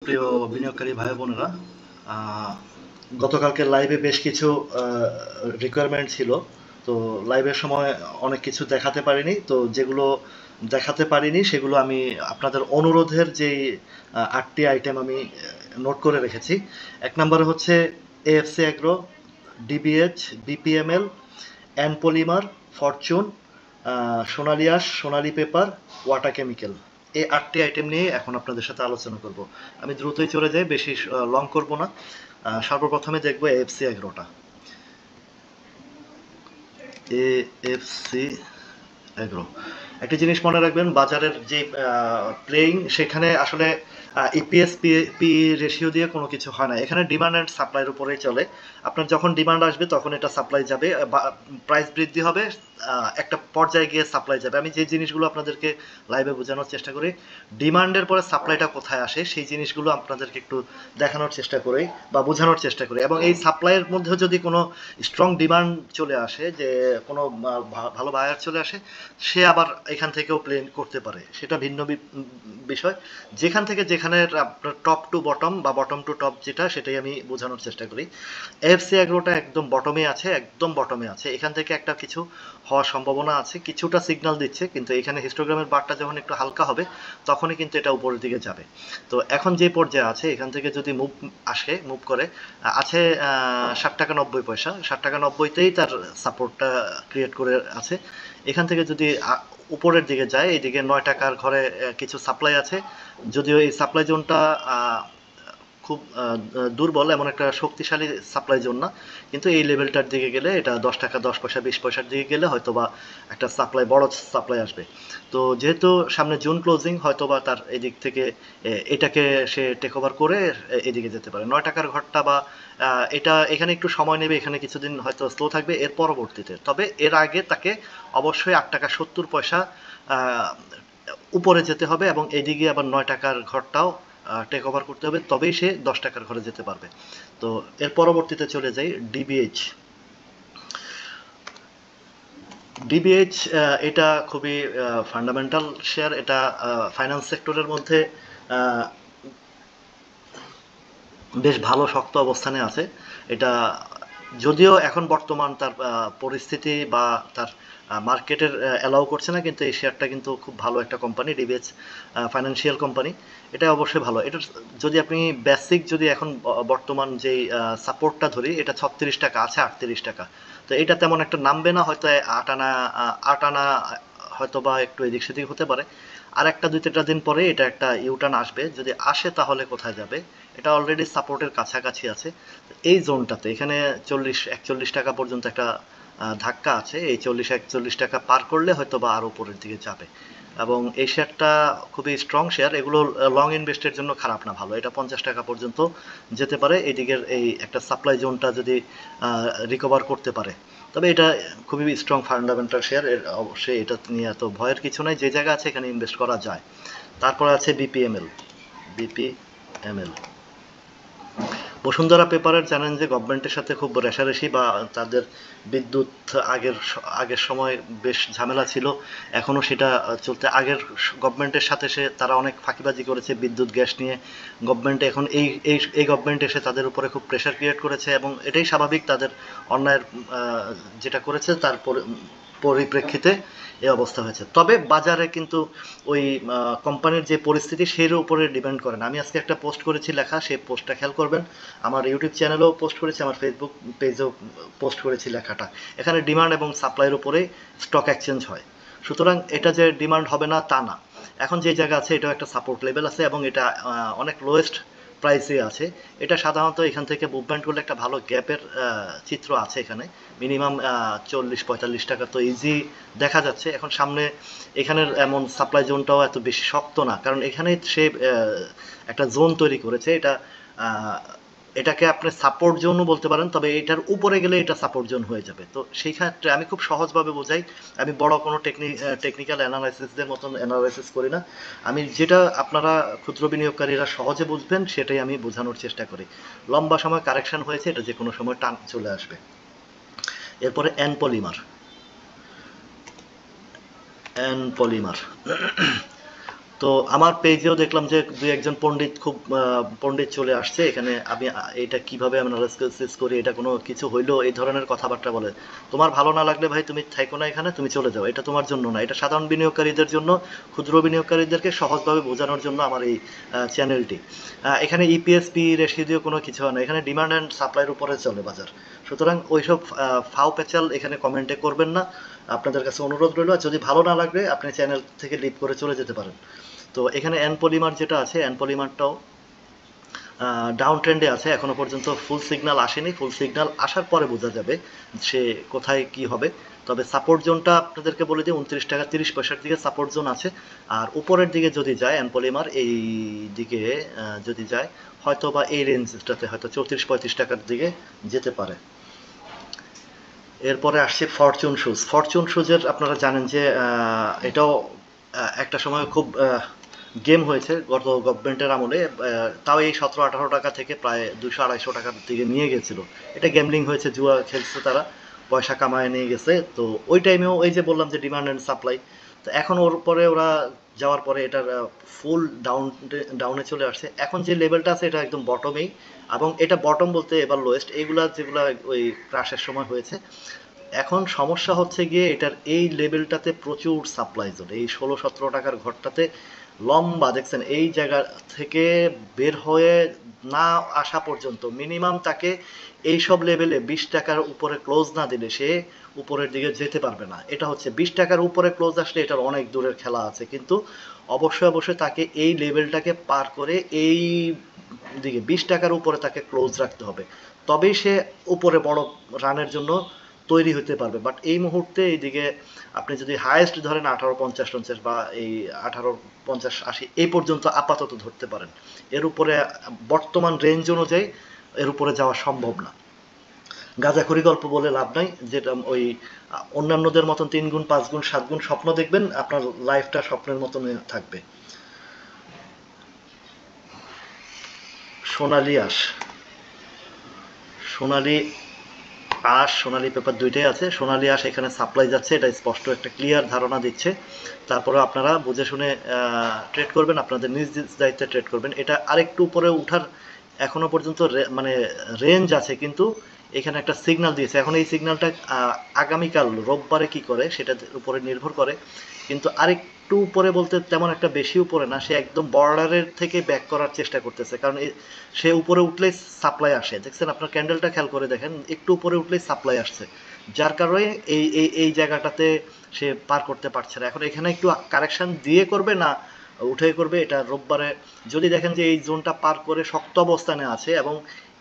সুপ্রিয় বিনিয়োগকারী ভাই বোনেরা, গতকালকে লাইভে বেশ কিছু রিকোয়ারমেন্ট ছিল। তো লাইভের সময় অনেক কিছু দেখাতে পারিনি, তো যেগুলো দেখাতে পারিনি সেগুলো আমি আপনাদের অনুরোধের যে 8টি আইটেম আমি নোট করে রেখেছি। এক নম্বরে হচ্ছে AFC agro, DBH, BPML, An polymer, fortune, Sonali Aansh, Sonali paper, what a chemical. এই 8টি আইটেম নিয়ে এখন আপনাদের সাথে আলোচনা করব। আমি দ্রুতই চলে যাই, বেশি লং করব না। সর্বপ্রথমে দেখব এএফসি অ্যাগ্রোটা। এএফসি অ্যাগ্রো, একটা জিনিস মনে রাখবেন, বাজারের যে প্লেইং সেখানে আসলে ইপিএস পি রেশিও দিয়ে কোনো কিছু হয় না। এখানে ডিমান্ড অ্যান্ড সাপ্লাইয়ের উপরেই চলে। আপনার যখন ডিমান্ড আসবে তখন এটা সাপ্লাই যাবে, প্রাইস বৃদ্ধি হবে, একটা পর্যায়ে গিয়ে সাপ্লাই যাবে। আমি যে জিনিসগুলো আপনাদেরকে লাইভে বোঝানোর চেষ্টা করি, ডিমান্ডের পরে সাপ্লাইটা কোথায় আসে সেই জিনিসগুলো আপনাদেরকে একটু দেখানোর চেষ্টা করি বা বোঝানোর চেষ্টা করি। এবং এই সাপ্লাইয়ের মধ্যে যদি কোনো স্ট্রং ডিমান্ড চলে আসে, যে কোনো ভালো বায়ার চলে আসে, সে আবার এখান থেকেও প্লেন করতে পারে, সেটা ভিন্ন বিষয়। যেখান থেকে যেখানে আপনার টপ টু বটম বা বটম টু টপ যেটা, সেটাই আমি বোঝানোর চেষ্টা করি। এফসি অ্যাগ্রোটা একদম বটমে আছে, একদম বটমে আছে। এখান থেকে একটা কিছু হওয়ার সম্ভাবনা আছে, কিছুটা সিগন্যাল দিচ্ছে, কিন্তু এখানে হিস্টোগ্রামের বারটা যখন একটু হালকা হবে তখনই কিন্তু এটা উপরের দিকে যাবে। তো এখন যে পর্যায়ে আছে, এখান থেকে যদি মুভ করে আছে 7 টাকা 90 পয়সা, 7 টাকা 90তেই তার সাপোর্টটা ক্রিয়েট করে আছে। এখান থেকে যদি উপরের দিকে যায়, এইদিকে 9 টাকার ঘরে কিছু সাপ্লাই আছে, যদিও এই সাপ্লাই জোনটা খুব দুর্বল, এমন একটা শক্তিশালী সাপ্লাই জোন না, কিন্তু এই লেভেলটার দিকে গেলে, এটা 10 টাকা 10 পয়সা 20 পয়সার দিকে গেলে হয়তোবা একটা সাপ্লাই, বড় সাপ্লাই আসবে। তো যেহেতু সামনে জুন ক্লোজিং, হয়তোবা তার এদিক থেকে এটাকে সে টেক ওভার করে এদিকে যেতে পারে। 9 টাকার ঘরটা বা এটা এখানে একটু সময় নেবে, এখানে কিছুদিন হয়তো স্লো থাকবে এর পরবর্তীতে। তবে এর আগে তাকে অবশ্যই 8 টাকা 70 পয়সা উপরে যেতে হবে, এবং এদিকে আবার 9 টাকার ঘরটাও টেক ওভার করতে হবে, তবেই সে 10 টাকার ঘরে যেতে পারবে। তো এর পরবর্তীতে চলে যাই ডিবিএইচ। ডিবিএইচ এটা খুবই ফান্ডামেন্টাল শেয়ার। এটা ফাইন্যান্স সেক্টরের মধ্যে বেশ ভালো শক্ত অবস্থানে আছে। এটা যদিও এখন বর্তমান তার পরিস্থিতি বা তার মার্কেটের অ্যালাউ করছে না, কিন্তু এই শেয়ারটা কিন্তু খুব ভালো একটা কোম্পানি, ডিবিএস ফাইন্যান্সিয়াল কোম্পানি। এটা অবশ্যই ভালো। এটার যদি আপনি বেসিক, যদি এখন বর্তমান যেই সাপোর্টটা ধরি, এটা 36 টাকা আছে, 38 টাকা। তো এটা তেমন একটা নামবে না, হয়তো 8 আনা হয়তো বা একটু এদিক সেদিক হতে পারে। আর একটা 2-3টা দিন পরে এটা একটা ইউটার্ন আসবে, যদি আসে তাহলে কোথায় যাবে, এটা অলরেডি সাপোর্টের কাছাকাছি আছে। এই জোনটাতে এখানে 40-41 টাকা পর্যন্ত একটা ধাক্কা আছে। এই 40-41 টাকা পার করলে হয়তো বা আরো উপরের দিকে যাবে। এবং এই শেয়ারটা খুবই স্ট্রং শেয়ার, এগুলো লং ইনভেস্টের জন্য খারাপ না, ভালো। এটা 50 টাকা পর্যন্ত যেতে পারে, এদিকের এই একটা সাপ্লাই জোনটা যদি রিকভার করতে পারে। তবে এটা খুবই স্ট্রং ফান্ডামেন্টাল শেয়ার, অবশ্যই এটা নিয়ে এত ভয়ের কিছু নাই, যে জায়গা আছে এখানে ইনভেস্ট করা যায়। তারপর আছে বিপিএমএল। বিপিএমএল, বসুন্ধরা পেপারের জানেন যে গভর্নমেন্টের সাথে খুব রেষারেষি, বা তাদের বিদ্যুৎ আগের সময় বেশ ঝামেলা ছিল, এখনও সেটা চলতে। আগের গভর্নমেন্টের সাথে তারা অনেক ফাঁকিবাজি করেছে বিদ্যুৎ গ্যাস নিয়ে। গভর্নমেন্ট এখন এই গভর্নমেন্ট এসে তাদের উপরে খুব প্রেশার ক্রিয়েট করেছে, এবং এটাই স্বাভাবিক, তাদের অন্যায়ের যেটা করেছে তার পরিপ্রেক্ষিতে এই অবস্থা হয়েছে। তবে বাজারে কিন্তু ওই কোম্পানির যে পরিস্থিতি সেই উপরে ডিপেন্ড করে না। আমি আজকে একটা পোস্ট করেছি লেখা, সেই পোস্টটা খেয়াল করবেন। আমার ইউটিউব চ্যানেলেও পোস্ট করেছি, আমার ফেসবুক পেজেও পোস্ট করেছি লেখাটা। এখানে ডিমান্ড এবং সাপ্লাইয়ের উপরে স্টক এক্সচেঞ্জ হয়। সুতরাং এটা যে ডিমান্ড হবে না তা না। এখন যে জায়গা আছে এটাও একটা সাপোর্ট লেভেল আছে, এবং এটা অনেক লোয়েস্ট প্রাইসে আছে। এটা সাধারণত এখান থেকে মুভমেন্ট করলে একটা ভালো গ্যাপের চিত্র আছে এখানে। মিনিমাম 40-45 টাকা তো ইজি দেখা যাচ্ছে। এখন সামনে এখানের এমন সাপ্লাই জোনটাও এত বেশি শক্ত না, কারণ এখানে সে একটা জোন তৈরি করেছে। এটাকে আপনি সাপোর্ট জোনও বলতে পারেন, তবে এটার উপরে গেলে এটা সাপোর্ট জোন হয়ে যাবে। তো সেই ক্ষেত্রে আমি খুব সহজভাবে বোঝাই, আমি বড় কোনো টেকনিক্যাল অ্যানালাইসিসদের মতন অ্যানালাইসিস করি না। আমি যেটা আপনারা ক্ষুদ্র বিনিয়োগকারীরা সহজে বুঝবেন সেটাই আমি বোঝানোর চেষ্টা করি। লম্বা সময় কারেকশন হয়েছে, এটা যে কোনো সময় টান চলে আসবে। এরপরে অ্যান পলিমার। তো আমার পেজেও দেখলাম যে দুই একজন পণ্ডিত খুব পণ্ডিত চলে আসছে এখানে। আমি এটা কিভাবে অ্যানালাইসিস করি, এটা কোনো কিছু হইলো, এই ধরনের কথাবার্তা বলে। তোমার ভালো না লাগলে ভাই তুমি থাইকো না এখানে, তুমি চলে যাও, এটা তোমার জন্য না, এটা সাধারণ বিনিয়োগকারীদের জন্য, ক্ষুদ্র বিনিয়োগকারীদেরকে সহজভাবে বোঝানোর জন্য আমার এই চ্যানেলটি। এখানে ইপিএসপি রেশিও দিয়ে কোনো কিছু হয় না, এখানে ডিমান্ড অ্যান্ড সাপ্লাইয়ের উপরে চলে বাজার। সুতরাং ওইসব ফাও পেচাল এখানে কমেন্টে করবেন না, আপনাদের কাছে অনুরোধ রইল। যদি ভালো না লাগবে আপনি চ্যানেল থেকে লিভ করে চলে যেতে পারেন। তো এখানে এন পলিমার যেটা আছে, এন পলিমারটাও ডাউন ট্রেন্ডে আছে, এখনো পর্যন্ত ফুল সিগন্যাল আসেনি, ফুল সিগন্যাল আসার পরে বোঝা যাবে সে কোথায় কি হবে। তবে সাপোর্ট জোনটা আপনাদেরকে বলে দিই 29 টাকা 30 পয়সার দিকে সাপোর্ট জোন আছে। আর উপরের দিকে যদি যায় এন পলিমার এই দিকে যদি যায় হয়তো বা এই রেঞ্জটাতে হয়তো 34-35 টাকার দিকে যেতে পারে। এরপরে আসছে ফরচুন শুজ। ফরচুন শুজের আপনারা জানেন যে এটাও একটা সময় খুব গেম হয়েছে গত গভর্নমেন্টের আমলে, তাও এই 17-18 টাকা থেকে প্রায় 200-250 টাকার দিকে নিয়ে গেছিল। এটা গেমলিং হয়েছে, জুয়া খেলছে তারা, পয়সা কামায় নিয়ে গেছে। তো ওই টাইমেও এই যে বললাম যে ডিমান্ড অ্যান্ড সাপ্লাই, তো এখন ওর পরে ওরা যাওয়ার পরে এটার ফুল ডাউনে চলে আসছে। এখন যে লেভেলটা আছে এটা একদম বটমেই, এবং এটা বটম বলতে এবার লোয়েস্ট, এইগুলা যেগুলা ওই ক্রাশের সময় হয়েছে। এখন সমস্যা হচ্ছে গিয়ে এটার এই লেভেলটাতে প্রচুর সাপ্লাই জোন, এই 16-17 টাকার ঘরটাতে লম্বা দেখছেন, এই জায়গা থেকে বের হয়ে না আসা পর্যন্ত মিনিমাম তাকে এই সব লেভেলে 20 টাকার উপরে ক্লোজ না দিলে সে উপরের দিকে যেতে পারবে না। এটা হচ্ছে 20 টাকার উপরে ক্লোজ আসলে এটার অনেক দূরের খেলা আছে, কিন্তু অবশ্যই অবশ্যই তাকে এই লেভেলটাকে পার করে এই দিকে 20 টাকার উপরে তাকে ক্লোজ রাখতে হবে, তবেই সে উপরে বড় রানের জন্য তৈরি হতে পারবে। বাট এই মুহূর্তে এইদিকে আপনি যদি হায়েস্ট ধরেন 18.50-50 বা এই 18.50-80 এই পর্যন্ত আপাতত ধরতে পারেন, এর উপরে বর্তমান রেঞ্জ অনুযায়ী এর উপরে যাওয়া সম্ভব না। গাঁজাখড়ি গল্প বলে লাভ নাই, যেটা ওই অন্যান্যদের মতন 3 গুণ 5 গুণ 7 গুণ স্বপ্ন দেখবেন, আপনার লাইফটা স্বপ্নের মতন থাকবে। সোনালী আঁশ, সোনালী আঁশ সোনালী পেপার দুইটাই আছে। সোনালী আঁশ এখানে সাপ্লাই যাচ্ছে, এটা স্পষ্ট একটা ক্লিয়ার ধারণা দিচ্ছে। তারপরে আপনারা বুঝে শুনে ট্রেড করবেন, আপনাদের নিজ নিজ দায়িত্বে ট্রেড করবেন। এটা আরেকটু উপরে উঠার এখনো পর্যন্ত মানে রেঞ্জ আছে, কিন্তু এখানে একটা সিগন্যাল দিয়েছে। এখন এই সিগন্যালটা আগামীকাল রোববারে কি করে সেটার উপরে নির্ভর করে, কিন্তু আরেকটু উপরে বলতে তেমন একটা বেশি উপরে না, সে একদম বর্ডারের থেকে ব্যাক করার চেষ্টা করতেছে, কারণ সে উপরে উঠলেই সাপ্লাই আসে। দেখছেন আপনার ক্যান্ডেলটা খেয়াল করে দেখেন, একটু উপরে উঠলেই সাপ্লাই আসছে, যার কারণে এই এই এই জায়গাটাতে সে পার করতে পারছে না। এখন এখানে একটু কারেকশন দিয়ে করবে না উঠে করবে, এটা রোববারে যদি দেখেন যে এই জোনটা পার করে শক্ত অবস্থানে আছে এবং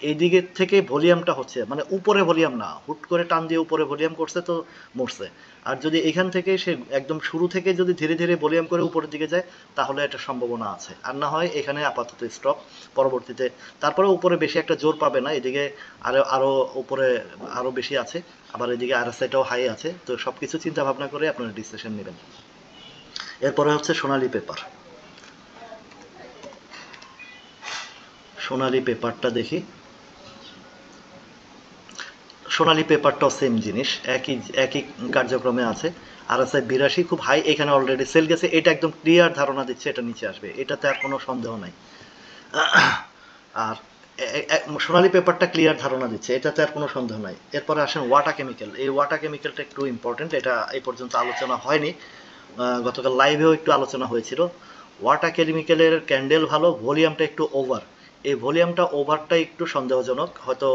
এই দিকের থেকে ভলিউমটা হচ্ছে, মানে উপরে ভলিউম না, হুট করে টান দিয়ে উপরে ভলিউম করছে তো মরছে। আর যদি এখান থেকে সে একদম শুরু থেকে যদি ধীরে ধীরে ভলিউম করে উপরের দিকে যায় তাহলে একটা সম্ভাবনা আছে, আর না হয় এখানে আপাতত স্টপ, পরবর্তীতে তারপরে উপরে বেশি একটা জোর পাবে না, এদিকে আরো আরো উপরে আরো বেশি আছে, আবার এদিকে আরএসআইটাও হাই আছে। তো সবকিছু চিন্তা ভাবনা করে আপনারা ডিসিশন নেবেন। এরপরে হচ্ছে সোনালী পেপার। সোনালী পেপারটা দেখি, সোনালী পেপারটাও সেম জিনিস, একই একই কার্যক্রমে আছে। আরএসআই 82 খুব হাই, এখানে অলরেডি সেল গেছে, এটা একদম ক্লিয়ার ধারণা দিচ্ছে এটা নিচে আসবে, এটাতে আর কোনো সন্দেহ নাই। আর সোনালী পেপারটা ক্লিয়ার ধারণা দিচ্ছে, এটাতে আর কোনো সন্দেহ নাই। এরপরে আসেন ওয়াটা কেমিক্যাল। এই ওয়াটা কেমিক্যালটা একটু ইম্পর্টেন্ট, এটা এই পর্যন্ত আলোচনা হয়নি, গতকাল লাইভেও একটু আলোচনা হয়েছিল। ওয়াটা কেমিক্যালের ক্যান্ডেল ভালো, ভলিউমটা একটু ওভার, এই ভলিউমটা ওভারটা একটু সন্দেহজনক, হয়তো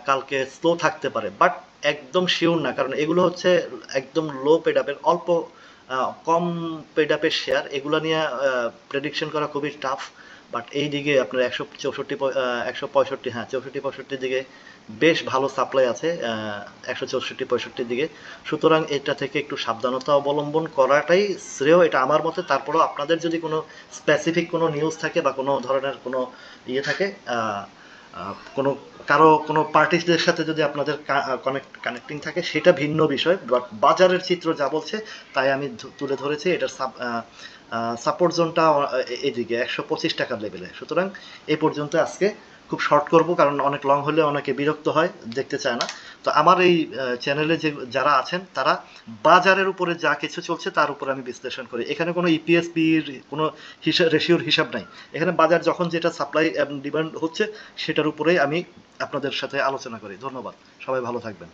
কালকে স্লো থাকতে পারে, বাট একদম শিওর না, কারণ এগুলো হচ্ছে একদম লো পেডআপের, অল্প কম পেডআপের শেয়ার, এগুলো নিয়ে প্রেডিকশন করা খুবই টাফ। বাট এই দিকে আপনার 165, হ্যাঁ 64-65 দিকে বেশ ভালো সাপ্লাই আছে, 164-65 দিকে। সুতরাং এটা থেকে একটু সাবধানতা অবলম্বন করাটাই শ্রেয়, এটা আমার মতে। তারপরেও আপনাদের যদি কোনো স্পেসিফিক কোনো নিউজ থাকে বা কোনো ধরনের কোনো ইয়ে থাকে, কোনো কারো কোনো পার্টিদের সাথে যদি আপনাদের কানেক্টিং থাকে সেটা ভিন্ন বিষয়, বাট বাজারের চিত্র যা বলছে তাই আমি তুলে ধরেছি। এটার সাপোর্ট জোনটা এদিকে 125 টাকার লেভেলে। সুতরাং এই পর্যন্ত আজকে খুব শর্ট করব, কারণ অনেক লং হলে অনেকে বিরক্ত হয়, দেখতে চায় না। তো আমার এই চ্যানেলে যে যারা আছেন তারা বাজারের উপরে যা কিছু চলছে তার উপরে আমি বিশ্লেষণ করি। এখানে কোনো ইপিএসপির কোনো রেশিওর হিসাব নাই। এখানে বাজার যখন যেটা সাপ্লাই এবং ডিমান্ড হচ্ছে সেটার উপরেই আমি আপনাদের সাথে আলোচনা করি। ধন্যবাদ, সবাই ভালো থাকবেন।